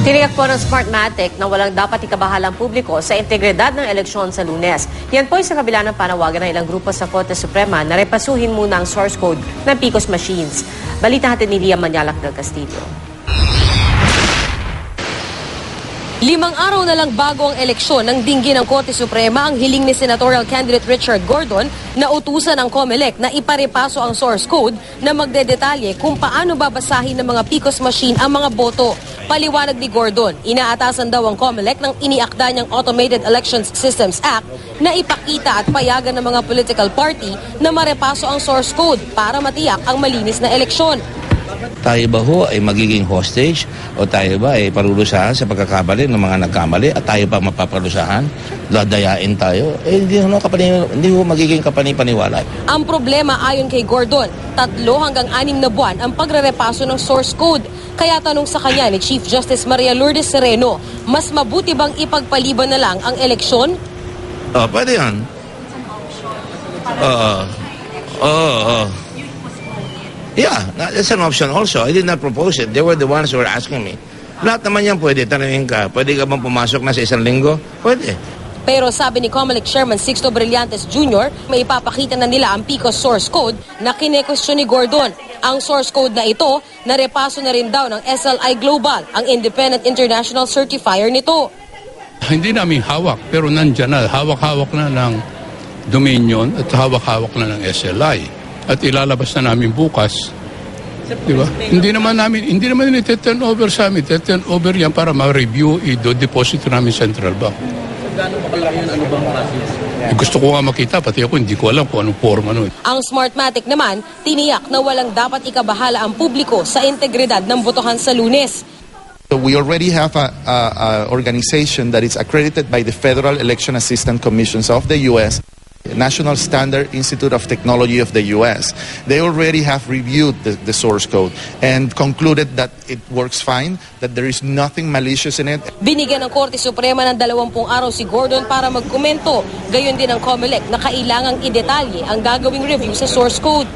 Tiniyak po ng Smartmatic na walang dapat ikabahalang publiko sa integridad ng eleksyon sa Lunes. Yan po ay sa kabila ng panawagan ng ilang grupo sa Korte Suprema na repasuhin muna ang source code ng PCOS machines. Balita natin ni Lia Manyalak del Castillo. 5 araw na lang bago ang eleksyon ng dinggin ng Korte Suprema ang hiling ni Senatorial candidate Richard Gordon na utusan ng COMELEC na iparepaso ang source code na magdedetalye kung paano babasahin ng mga PCOS machine ang mga boto. Paliwanag ni Gordon, inaatasan daw ang COMELEC ng iniakda niyang Automated Elections Systems Act na ipakita at payagan ng mga political party na marepaso ang source code para matiyak ang malinis na eleksyon. Tayo ba ho ay magiging hostage o tayo ba ay parulusahan sa pagkakamali ng mga nagkamali at tayo pa mapaparusahan? Dadayain tayo? Hindi ho magiging kapani-paniwala. Ang problema ayon kay Gordon, 3 hanggang 6 na buwan ang pagrerepaso ng source code. Kaya tanong sa kanya ni Chief Justice Maria Lourdes Sereno, mas mabuti bang ipagpaliban na lang ang eleksyon? Pwede yan. Yeah, that's an option also. I did not propose it. They were the ones who were asking me. Lahat naman yan pwede. Tanungin ka, pwede ka bang pumasok na sa 1 linggo? Pwede. Pero sabi ni COMELEC Chairman Sixto Brillantes Jr., may ipapakita na nila ang PCOS source code na kine-question ni Gordon. Ang source code na ito, narepaso na rin daw ng SLI Global, ang independent international certifier nito. Hindi namin hawak, pero nandyan na. Hawak-hawak na ng Dominion at hawak-hawak na ng SLI. At ilalabas na namin bukas. Di ba? Hindi naman ite-turn over sa amin. Ite-turn over yan para ma-review, i-deposit namin Central Bank. Gano'n pa kalaki yun? Ano bang process? Gusto ko nga makita, pati ako hindi ko alam kung anong forma nun. Ang Smartmatic naman, tiniyak na walang dapat ikabahala ang publiko sa integridad ng botohan sa Lunes. So we already have a organization that is accredited by the Federal Election Assistance Commissions of the U.S., National Standard Institute of Technology of the U.S. They already have reviewed the source code and concluded that it works fine, that there is nothing malicious in it. Binigyan ng Korte Suprema ng 20 araw si Gordon para magkomento. Gayon din ang COMELEC na kailangang idetalye ang gagawing review sa source code.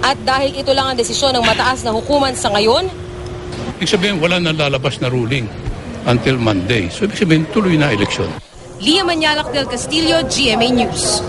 At dahil ito lang ang desisyon ng mataas na hukuman sa ngayon, Ibig sabihin, wala nang lalabas na ruling until Monday. So ibig sabihin, tuloy na eleksyon. Lia Manyalak del Castillo, GMA News.